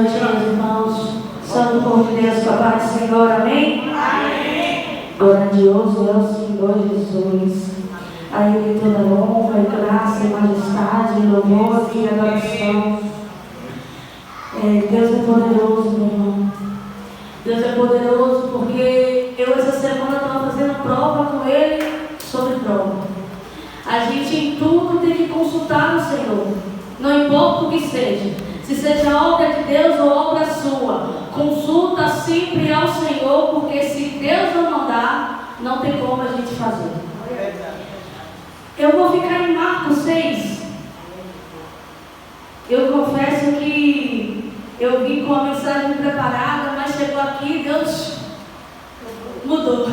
Meus irmãos, Santo povo de Deus, com a paz do Senhor, amém? Amém. Grandioso é o Senhor Jesus. A Ele toda honra, e graça, e majestade, e louvor e adoração. Deus é poderoso, meu irmão. Deus é poderoso porque eu essa semana estava fazendo prova com Ele sobre prova. A gente em tudo tem que consultar o Senhor, não importa o que seja. Se seja obra de Deus ou obra sua, consulta sempre ao Senhor, porque se Deus não mandar, não tem como a gente fazer. Eu vou ficar em Marcos 6. Eu confesso que eu vim com a mensagem preparada, mas chegou aqui, Deus mudou.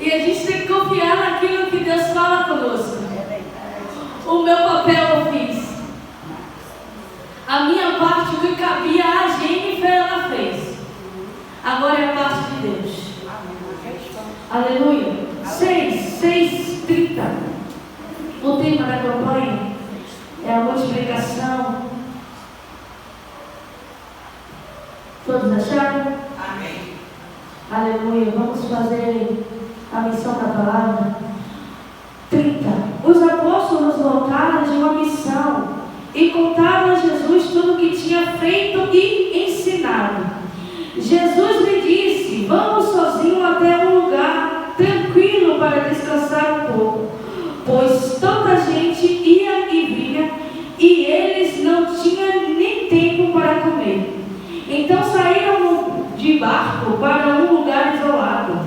E a gente tem que confiar naquilo que Deus fala conosco. O meu papel eu fiz. A minha parte, o que cabia a Jennifer, ela fez. Agora é a parte de Deus. Aleluia. 6:30. O tema da campanha é a multiplicação. Todos acharam? Amém. Aleluia. Vamos fazer a missão da palavra. 30. Os apóstolos voltaram de uma missão e contaram a Jesus tudo o que tinha feito e ensinado. Jesus lhe disse: vamos sozinho até um lugar tranquilo para descansar um pouco, pois tanta gente ia e vinha e eles não tinham nem tempo para comer. Então saíram de barco para um lugar isolado,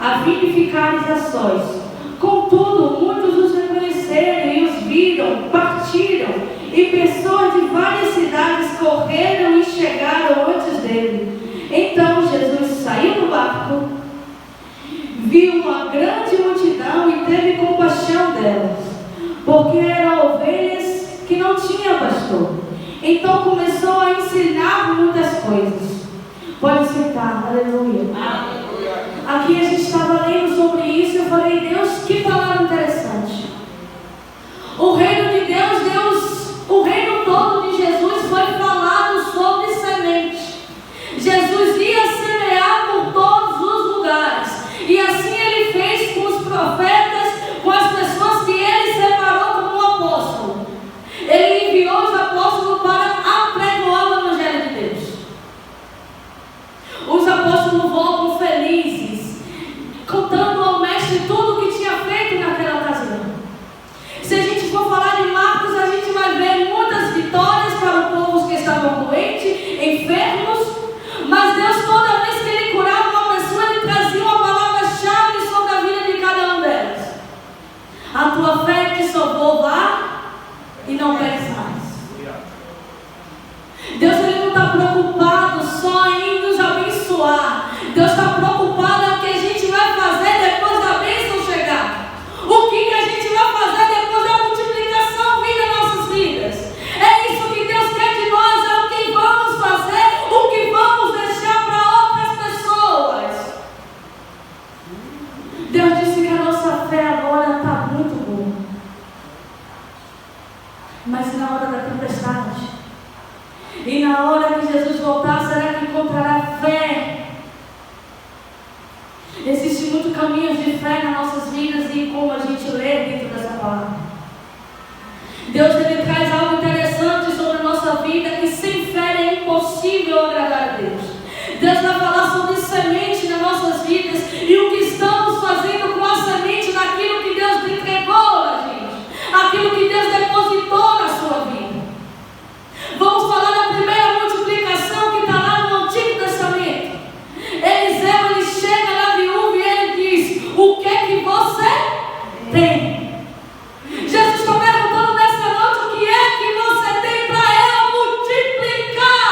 a fim de ficarem a sós. Contudo, muitos os reconheceram e os viram, partiram, e pessoas de várias cidades correram e chegaram antes dele. Então Jesus saiu do barco, viu uma grande multidão e teve compaixão delas, porque eram ovelhas que não tinham pastor. Então começou a ensinar muitas coisas. Pode sentar, aleluia. Aleluia. Aqui a gente estava lendo sobre isso e eu falei: Deus, que palavra interessante. O reino de Deus, o reino todo de Jesus foi falado sobre semente. Jesus ia semear por todos os lugares. E assim ele fez com os profetas, com as pessoas que ele separou como apóstolo. Ele enviou os apóstolos para apregoar o evangelho de Deus. Os apóstolos voltam felizes, contando ao mestre tudo o que tinha feito naquela ocasião. Se a gente for falar de Marcos, a gente vai ver muitas vitórias para o povo que estavam doentes, enfermos. Mas Deus, toda vez que ele curava uma pessoa, ele trazia uma palavra-chave sobre a vida de cada uma delas. A tua fé te salvou, vá e não peques mais. Deus, ele não está preocupado só em nos abençoar. Deus está preocupado com o que a gente vai fazer depois da bênção chegar. O que a gente vai fazer depois da multiplicação vir nas nossas vidas. É isso que Deus quer de nós, é o que vamos fazer, o que vamos deixar para outras pessoas. Deus disse que a nossa fé agora está muito boa. Mas na hora da tempestade, e na hora que Jesus voltar, será que encontrará fé? Existem muitos caminhos de fé nas nossas vidas e como a gente lê dentro dessa palavra. Deus, ele traz algo interessante sobre a nossa vida, que sem fé é impossível agradar a Deus. Deus vai falar sobre semente nas nossas vidas e o que estamos fazendo com a semente daquilo que Deus entregou a gente, aquilo que Deus depositou na sua vida. Vamos falar da primeira multiplicação que está lá no Antigo Testamento. Eliseu, ele chega na viúva e ele diz: o que é que você tem? Jesus está perguntando nessa noite: o que é que você tem para eu multiplicar?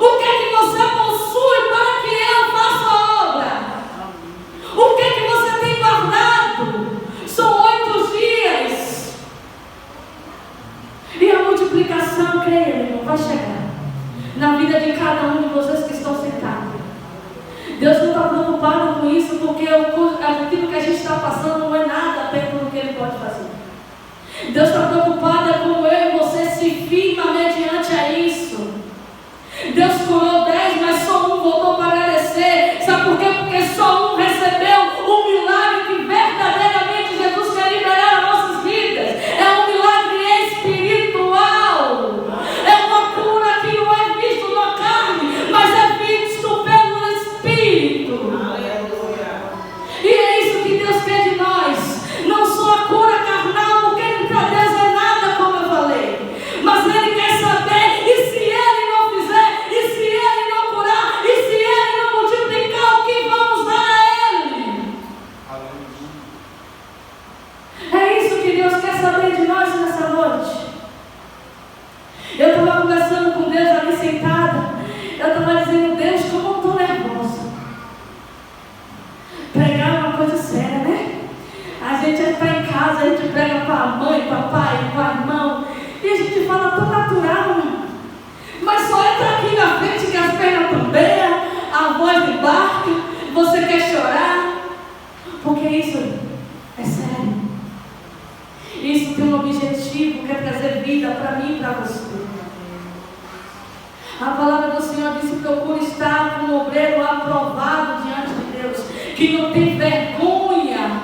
O que é que você possui para que eu faça a obra? O que é que você tem guardado? São 8 dias. E a multiplicação, creia, meu irmão, vai chegar na vida de cada um de vocês que estão sentados. Deus não está preocupado com isso, porque aquilo que a gente está passando não é nada perto do que Ele pode fazer. Deus está preocupado com eu e você se firma mediante a isso. Deus curou 10, mas só um voltou para agradecer. Sabe por quê? Porque só um recebeu o milagre que verdadeiramente Jesus quer liberar nas nossas vidas. É um milagre espiritual. É uma cura que não é visto na carne, mas é visto pelo Espírito. E é isso que Deus quer de nós. Não só a cura carnal, porque para Deus é nada, como eu falei. Mas Ele quer saber, e se Ele não fizer, e se Ele não curar, e se Ele não multiplicar, o que vamos dar a Ele? É isso que Deus quer saber de nós nessa noite. Eu estava conversando com Deus ali sentada. Eu estava dizendo: Deus, como eu estou nervosa. Pregar é uma coisa séria, né? A gente está em casa, a gente prega para a mãe, papai, para o irmão, e a gente fala tão natural, né? Mas só entra aqui na frente que as pernas também, a voz embarca, você quer chorar, porque isso é sério. Isso tem um objetivo, quer trazer vida para mim e para você. A palavra do Senhor diz: procura estar como um obreiro aprovado diante de Deus, que não tem vergonha,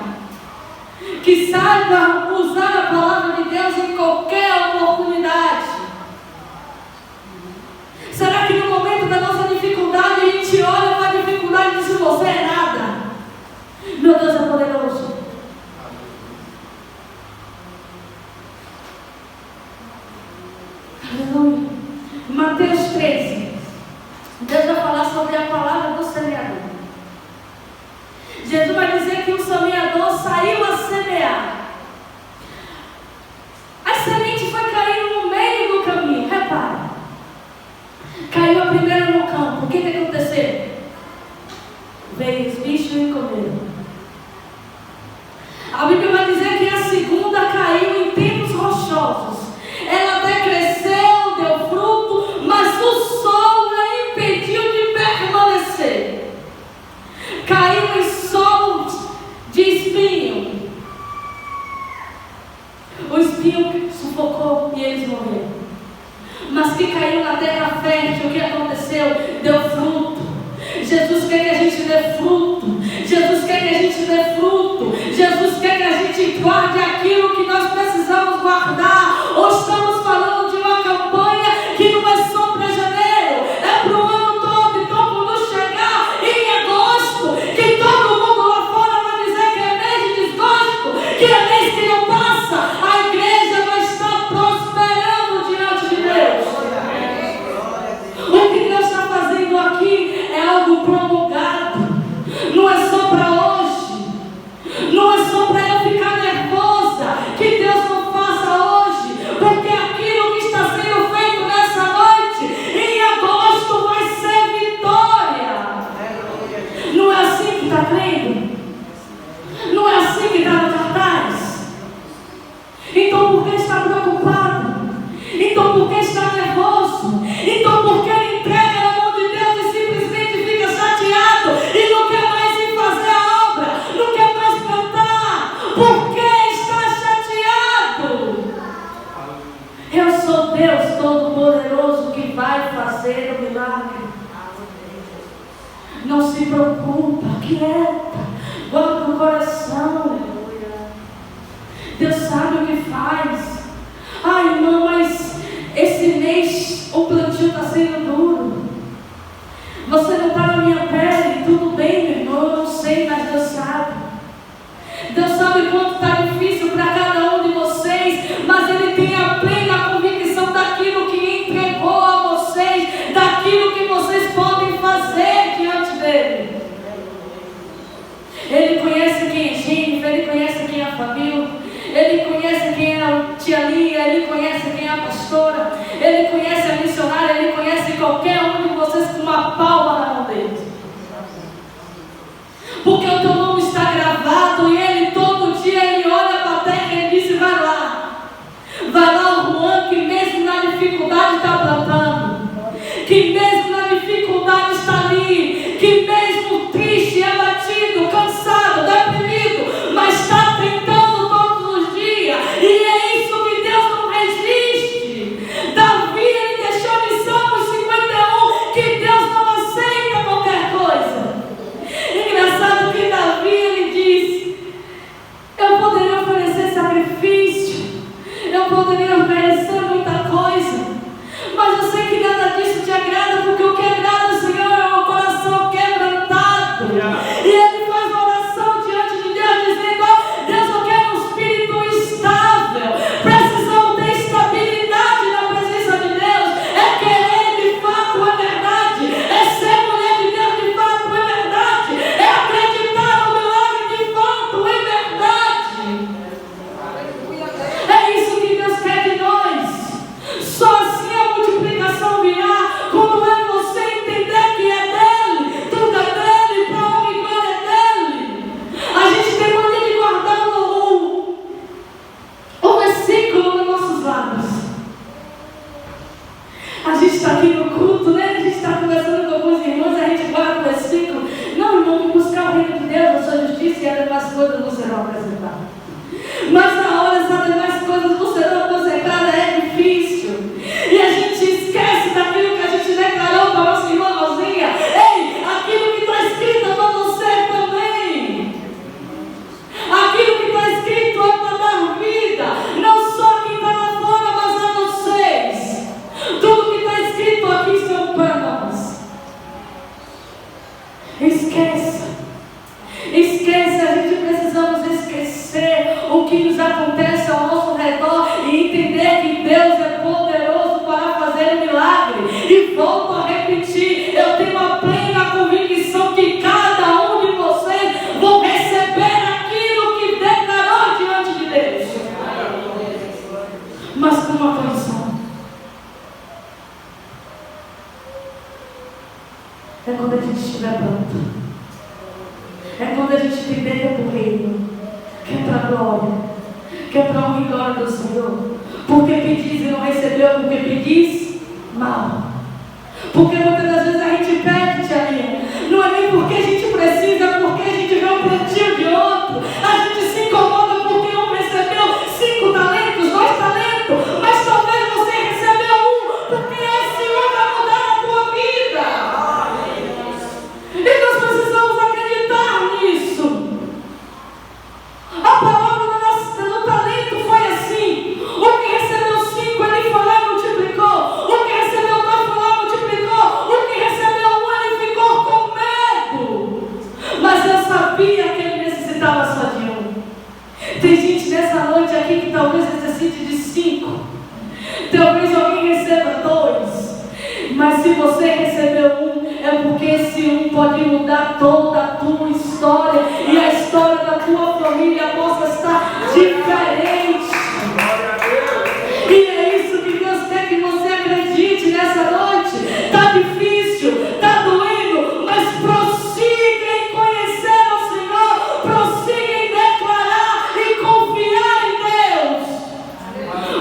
que saiba usar a palavra de Deus em qualquer oportunidade. Será que no momento da nossa dificuldade a gente olha para a dificuldade e diz: você é nada? Meu Deus é poderoso. Aleluia. Mateus 13. Deus vai falar sobre a palavra do semeador. Jesus vai dizer que o semeador saiu a semear. A semente foi caindo no meio do caminho. Repara. Caiu a primeira no campo. O que aconteceu? Veio os bichos e comeram. A Bíblia vai dizer que a segunda caiu em tempos rochosos. Ela até cresceu, deu fruto, mas o sol a impediu de permanecer. Caiu em solo de espinho. O espinho sufocou e eles morreram. Mas que caiu na terra fértil, o que aconteceu? Deu fruto. Jesus quer que a gente dê fruto. Jesus quer que a gente dê fruto. Jesus quer que a gente guarde aquilo que nós precisamos guardar. Ou estamos falando de uma campanha que não é só para janeiro, é para o ano todo. Então, quando chegar em agosto, que todo mundo lá fora vai dizer que é mês de desgosto, que é mês que não passa, a igreja vai estar prosperando diante de Deus. O que Deus está fazendo aqui é algo prolongado. Não é só para hoje. Não é só para eu ficar nervosa. Que Deus não faça hoje. Porque aquilo que está sendo feito nessa noite, em agosto, vai ser vitória. Não é assim que está crendo? Não é assim que está no cartaz? Então por que está preocupado? Então por que está nervoso? Então por que ele entrega na mão de Deus e simplesmente fica chateado e não quer mais ir fazer a obra, não quer mais plantar? Por que está chateado? Eu sou Deus Todo-Poderoso que vai fazer o milagre. Não se preocupa, quieta, guarda no coração. Deus sabe o que faz. Ai, irmão, mas esse mês o plantio está sendo duro. Você não está na minha pele, tudo bem, meu irmão, eu não sei, mas Deus sabe. Deus sabe quanto está difícil para cada um de vocês, mas Ele tem a plena convicção daquilo que entregou a vocês, daquilo que vocês podem fazer diante dEle. Ele conhece quem é Jennifer, Ele conhece quem é a família. Ele conhece quem é a tia Lia, Ele conhece quem é a pastora, Ele conhece a missionária, Ele conhece qualquer um de vocês com uma palma na mão dele. Porque o teu nome está gravado e Ele todo dia Ele olha para a terra e Ele diz: vai lá o Juan, que mesmo na dificuldade está plantando, que mesmo na dificuldade está ali, que mesmo triste, abatido, cansado, deprimido, mas está tentando todos os dias. E é isso que Deus não resiste. Dá A gente está aqui no culto, né? A gente está conversando com alguns irmãos, a gente guarda o versículo. Não, irmão, vamos buscar o reino de Deus, a sua justiça, e as demais coisas não serão acrescentadas. Mas na hora essas demais coisas não serão acrescentadas, é difícil. E a gente esquece daquilo que a gente declarou para a nossa irmã Rosinha. Ei, aquilo que está escrito é para você também. Aquilo que está escrito é para dar vida. Não só quem está lá fora, mas a vocês. Tudo que está escrito aqui são para nós. Esqueça. Esqueça, a gente precisamos esquecer o que nos acontece ao nosso redor e entender que Deus é poderoso para fazer um milagre. E volto a repetir, eu tenho a plena convicção que cada um de vocês vão receber aquilo que declarou diante de Deus. Mas com uma condição. É quando a gente estiver pronto. É quando a gente entender que é para o reino, que é para a glória, que é para a honra e glória do Senhor. Porque pedis e não recebeu, porque pedis mal. Porque muitas das vezes a gente pede, Tiarinha, não é nem porque a gente precisa, é porque a gente vê um plantio de outro. A gente se incomoda porque um recebeu 5 talentos, 2 talentos, mas talvez você recebeu 1, porque esse 1 vai mudar a tua vida. E nós precisamos acreditar nisso. A palavra do talento foi assim. O que recebeu 5, ele foi lá e multiplicou. O que recebeu 2 foi lá e multiplicou. O que recebeu 1, ele ficou com medo. Mas eu sabia que ele necessitava só de 1. Tem gente nessa noite aqui que talvez necessite de 5. Talvez alguém receba 2. Mas se você recebeu 1, é porque esse 1 pode mudar toda a tua história e a história da tua família possa estar diferente. E é isso que Deus quer que você acredite nessa noite. Está difícil, está doendo, mas prossiga em conhecer o Senhor, prossiga em declarar e confiar em Deus.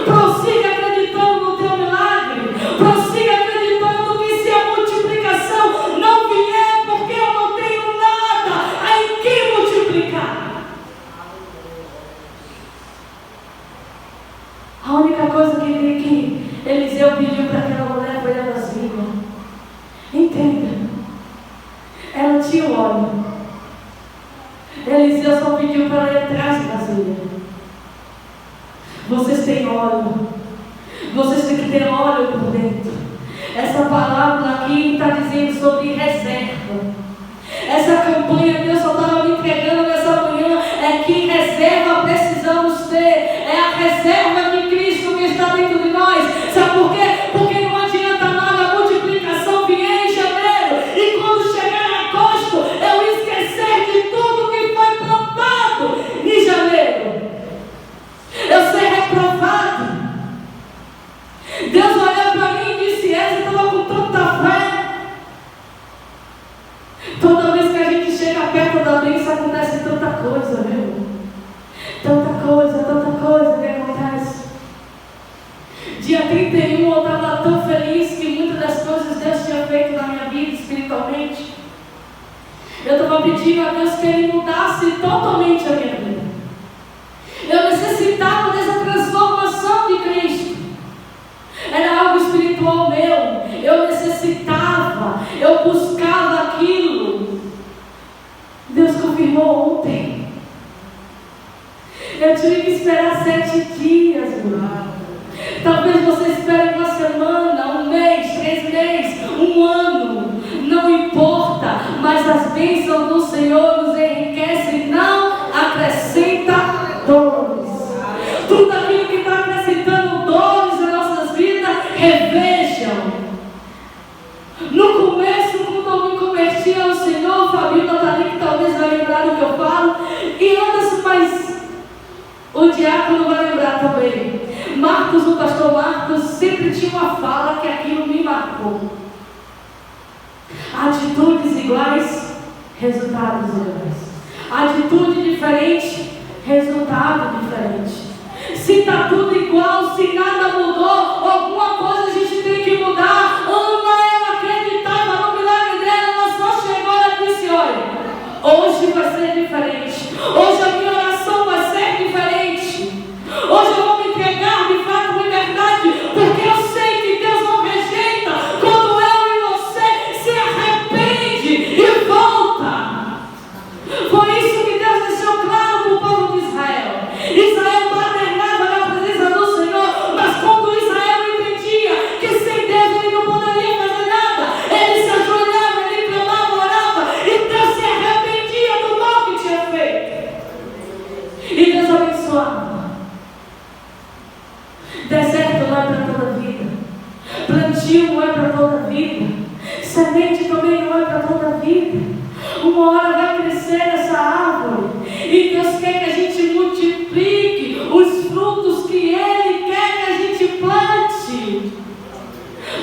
Prossiga acreditando no teu milagre, prossiga acreditando que se a multiplicação não vier, porque eu não tenho nada em que multiplicar. A única coisa que Eliseu pediu para aquela mulher foi a vasilha. Entenda, ela tinha o óleo. Eliseu só pediu para ela ir atrás da vasilha. Vocês têm óleo. Vocês têm que ter óleo por dentro. Essa palavra aqui está dizendo sobre reserva. Essa campanha Deus só estava me entregando nessa manhã. É que reserva precisamos ter. É a reserva de Cristo que está dentro de nós. Sabe por quê? Porque não adianta nada a multiplicação vier em janeiro e quando chegar agosto eu esquecer de tudo que foi plantado em janeiro. Eu ser reprovado. Deus olhou para mim e disse: essa estava com tanta fé. Toda vez que a gente chega perto da bênção acontece tanta coisa, viu? Tanta coisa que acontece. Dia 31 eu estava tão feliz que muitas das coisas Deus tinha feito na minha vida espiritualmente. Eu estava pedindo a Deus que Ele mudasse totalmente a minha vida. Eu necessitava dessa transformação de Cristo. Era algo espiritual meu. Eu necessitava, eu buscava aquilo. Deus confirmou ontem. Eu tive que esperar 7 dias, irmão. Talvez você espere uma semana, um mês, 3 meses, um ano. Não importa, mas as bênçãos do Senhor nos enriquecem, não acrescenta dores. Tudo aquilo que está acrescentando dores nas nossas vidas, revejam. No começo, quando eu me converti ao Senhor, Fabíola está ali que talvez vai lembrar do que eu falo, e Anderson, mas o diácono vai lembrar também. Marcos, o pastor Marcos, sempre tinha uma fala que aquilo me marcou. Atitudes iguais, resultados iguais. Atitude diferente, resultado diferente. Se está tudo igual, se nada mudou, alguma coisa a gente tem que mudar. Plantio não é para toda a vida. Semente também não é para toda a vida. Uma hora vai crescer essa árvore. E Deus quer que a gente multiplique os frutos que Ele quer que a gente plante.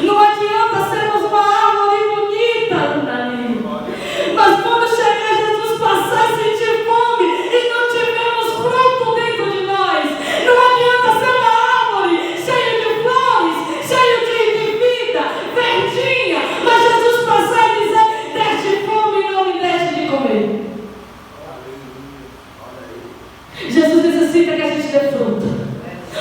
Não adianta sermos uma árvore bonita, Dani. Mas quando chegar Jesus passar e sentir fome e não tivermos fruto dentro de nós, não adianta ser uma árvore cheia de flores, cheia de vida, verdinha, mas Jesus passar e dizer: deste fome e não me deixe de comer. Jesus necessita que a gente dê fruto.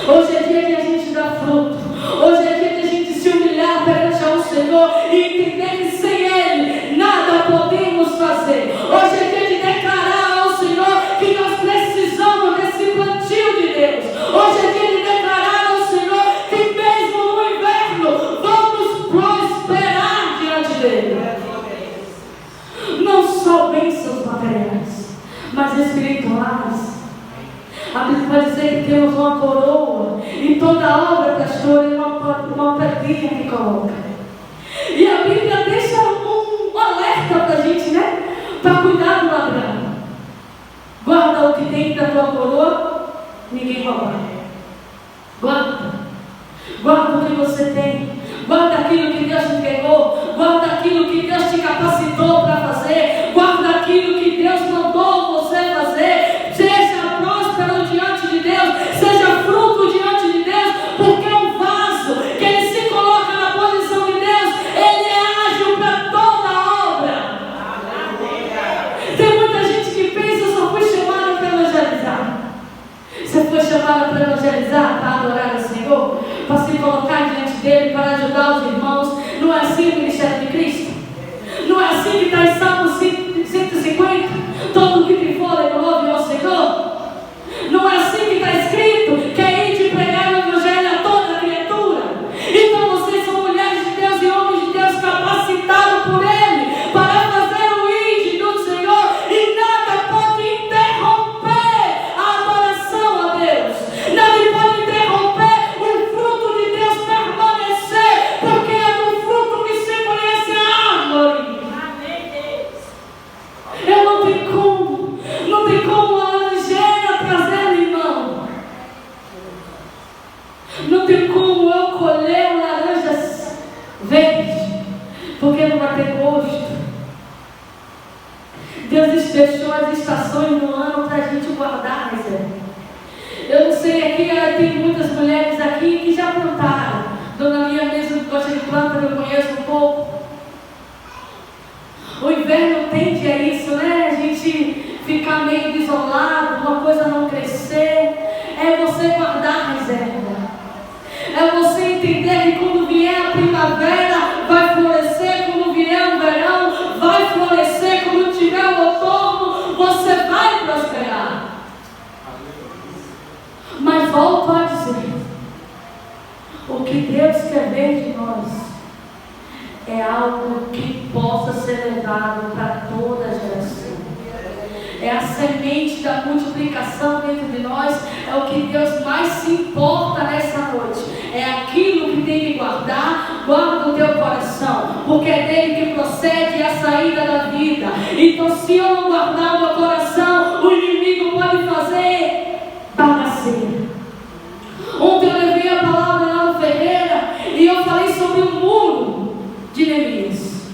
Hoje é dia que a gente dá fruto. Hoje é dia que a gente se humilhar perante ao Senhor e entender que sem Ele nada podemos fazer. Hoje é dia de declarar ao Senhor que nós precisamos desse plantio de Deus. Hoje é dia de declarar ao Senhor que mesmo no inverno vamos prosperar diante dEle. Não só bênçãos materiais, mas espirituais. A Bíblia vai dizer que temos uma coroa e toda obra, pastor, é uma pedrinha que coloca. E a Bíblia deixa um alerta para a gente, né? Para cuidar do ladrão. Guarda o que tem da tua coroa, ninguém rouba. Guarda. Guarda o que você tem. Guarda aquilo que Deus te entregou. Guarda aquilo que Deus te capacitou para fazer. Guarda aquilo que Deus mandou você fazer. Seja próspero diante de Deus, seja fruto diante de Deus, porque um vaso que ele se coloca na posição de Deus, ele é ágil para toda a obra. Tem muita gente que pensa: eu só fui chamada para evangelizar. Você foi chamada para evangelizar, para adorar o Senhor, para se colocar diante dele, para ajudar os irmãos. Não é assim o ministério de Cristo? Não é assim que está em Salmo 150? Todo que tem fôlego louve ao Senhor. Não é assim que está escrito, que é ir de pregar o evangelho a toda criatura. Então vocês são mulheres de Deus e homens de Deus capacitados por Ele para fazer o ide do Senhor, e nada pode interromper a adoração a Deus. Nada pode interromper o fruto de Deus permanecer, porque é do fruto que se conhece a árvore. Eu não tem como a laranjeira trazer limão. Não tem como eu colher laranjas verdes, porque não vai ter gosto. Deus deixou as estações no ano para a gente guardar a reserva. Eu não sei, aqui tem muitas mulheres aqui que já plantaram. Dona Lia mesmo gosta de planta, eu conheço um pouco. O inverno tende a isso, né? A gente ficar meio isolado, uma coisa não crescer. É você guardar a reserva. É você entender que quando vier a primavera vai florescer, quando vier o verão vai florescer, quando tiver o outono você vai prosperar. Mas volto a dizer, o que Deus quer ver de nós é algo que possa ser levado para toda a geração. É a semente da multiplicação dentro de nós. É o que Deus mais se importa nessa noite. É aquilo que tem que guardar. Guarda o teu coração, porque é dele que procede a saída da vida. Então, se eu não guardar o meu coração, o inimigo pode fazer bagaceira. Ontem eu levei a palavra lá no Ferreira e eu falei sobre o muro de Neemias.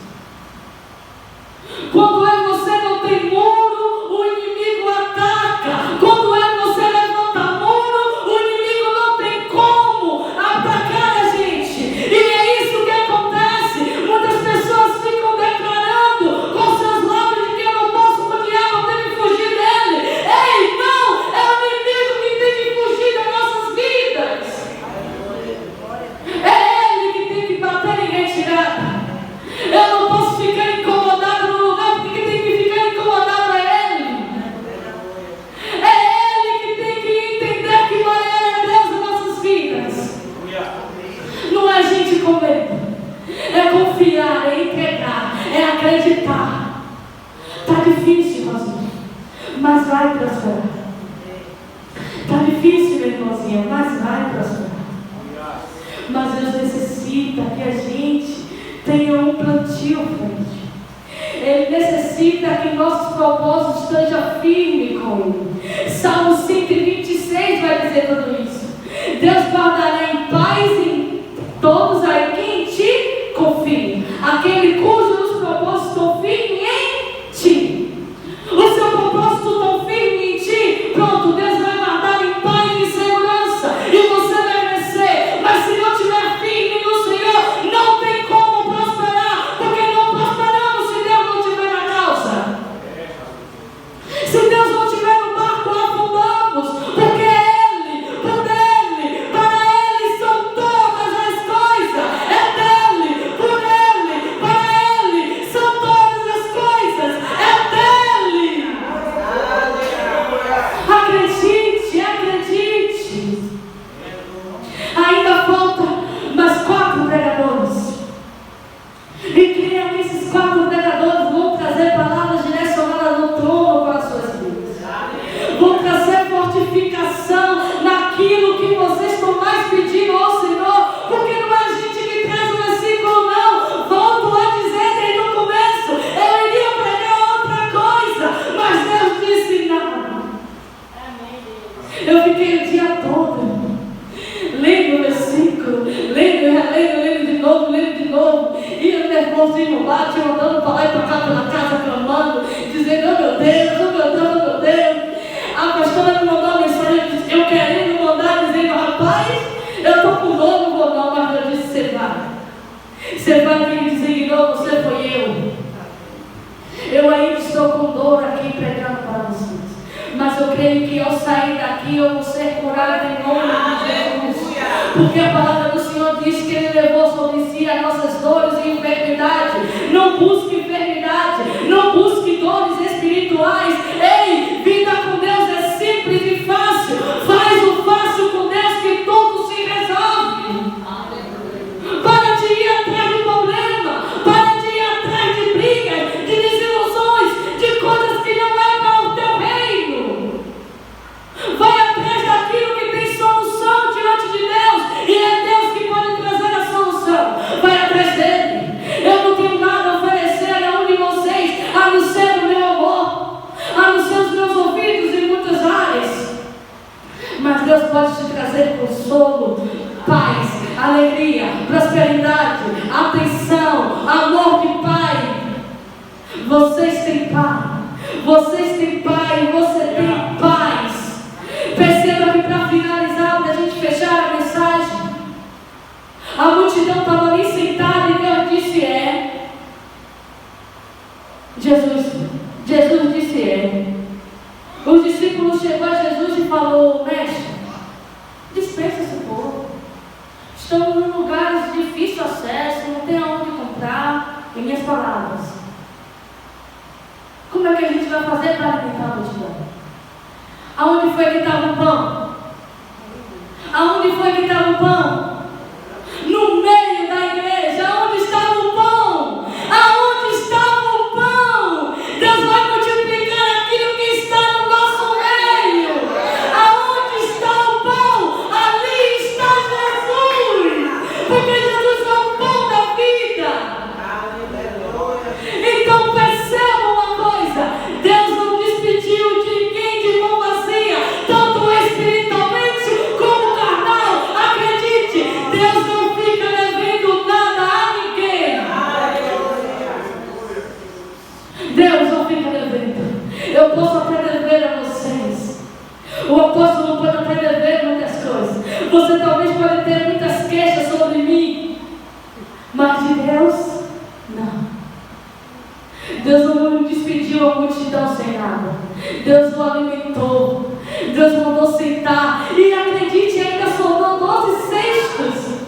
Quando é você não tem muro, o inimigo ataca. Quando é você levanta muro, o inimigo não tem como atacar a gente. E é isso que acontece. Muitas pessoas ficam declarando com seus lábios de que eu não posso com o diabo, eu tenho que fugir dele. Ei, não! É o inimigo que tem que fugir das nossas vidas. É ele que tem que bater em retirada. Eu não posso ficar incomodado no lugar, porque quem tem que ficar incomodado é Ele. É Ele que tem que entender que maior é Deus nas nossas vidas. Não é a gente com medo, é confiar, é entregar, é acreditar. Está difícil, Rosinha, mas vai prosperar. Está difícil, minha irmãzinha, mas vai prosperar. Mas Deus necessita que a tenha um plantio, frente. Ele necessita que nossos propósitos estejam firmes com Ele. Salmo 126 vai dizer tudo isso. Deus guardará em paz em todos aí quem em ti confia. Aquele cujos propósitos estão firmes em ti. O seu propósito está firme em ti. Pronto, Deus vai guardar em paz e em segurança. E você vai crescer. Mas se não estiver firme no Senhor, não tem como prosperar. Porque não prosperamos se Deus não estiver na causa. Se Deus não estiver no barco, afundamos. Porque Ele, por Ele, para Ele são todas as coisas. É dele, por Ele, para Ele são todas as coisas. É dele. Acredite, acredite. Ainda falta mais 4 pregadores. E creia que esses 4 pregadores vão trazer palavras direcionadas no trono para as suas vidas. Vão trazer fortificação naquilo que vocês estão mais pedindo ao Senhor. Porque não é a gente que traz o versículo, não. Volto a dizer desde o começo. Eu iria pregar outra coisa, mas Deus disse não. Eu fiquei o dia todo lendo o versículo, lendo de novo, e o nervosinho lá, andando para lá e para cá pela casa, clamando, dizendo, oh meu Deus, oh meu Deus, oh meu Deus. A pastora me mandou uma mensagem, eu querendo mandar, dizendo, rapaz, eu estou com dor, não vou não, mas eu disse, você vai, quem designou, você foi eu. Eu ainda estou com dor aqui pregando para vocês. Mas eu creio que ao sair daqui eu vou ser curado em nome de Jesus. Porque a palavra do Senhor diz que Ele levou sobre si as nossas dores e enfermidade. Não busque enfermidade, não busque dores espirituais. Ei, vida com Deus é simples e fácil. Faz o fácil com Deus que tudo se resolve. Para de ir atrás do problema, para de ir atrás de brigas, de desilusões, de coisas que não é para o teu reino. Vai atrás daquilo que tem solução diante de Deus, e é Deus que pode trazer a solução. Vai atrás dele. Eu não tenho nada a oferecer a um de vocês, a não ser o meu amor, a não ser os meus ouvidos em muitas áreas. Mas Deus pode te trazer consolo, paz, alegria, prosperidade, atenção, amor de Pai. Vocês têm Pai, vocês têm Pai, você tem paz. Perceba que para finalizar, para a gente fechar a mensagem, a multidão estava ali sentada e Deus disse Jesus disse Os discípulos chegou a Jesus e falou, mestre, dispensa esse povo. Estão em lugares de difícil acesso, não tem aonde comprar. Em minhas palavras, como é que a gente vai fazer para alimentar a multidão? Aonde foi que estava o pão? Aonde foi que estava o pão? No meio da igreja. Aonde estava o pão? Aonde estava o pão? Deus vai multiplicar aquilo que está no nosso meio. Aonde está o pão? Ali está Jesus. Porque Jesus é o pão da vida. Então perceba uma coisa. Deus não despediu de ninguém de mão vazia, tanto espiritualmente como carnal. Acredite, Deus não fica devendo nada a ninguém. Deus não fica devendo. Eu posso até dever a vocês. O apóstolo pode até dever muitas coisas. Você talvez pode ter muitas queixas sobre mim, mas de Deus, não. Deus não despediu a multidão sem nada. Deus o alimentou. Deus mandou sentar. E acredite, ainda sobrou 12 cestos.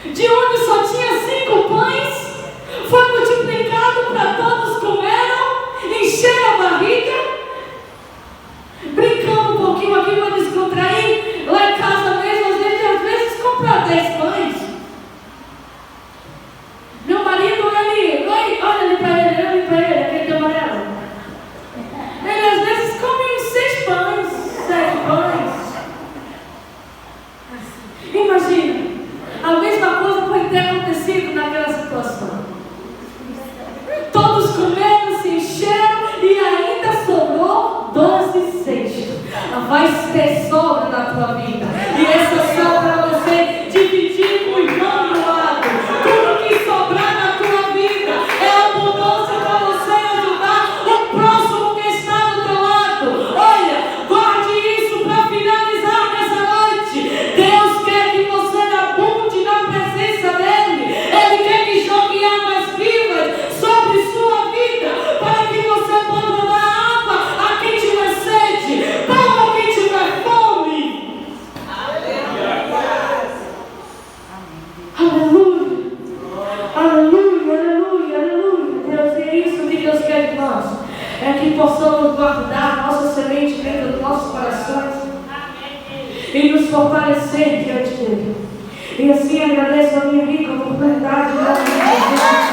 De onde só tinha 5 pães, foi multiplicado para todos comeram, encheram a barriga. Brincando um pouquinho aqui para descontrair. Lá em casa mesmo, às vezes comprar 10 pães. Meu marido, olha ali para ele, aquele de amarelo. Ele às vezes come 6 pães, 7 pães. Imagina, a mesma coisa para entregar fortalecer diante dele. E assim agradeço a minha rica oportunidade de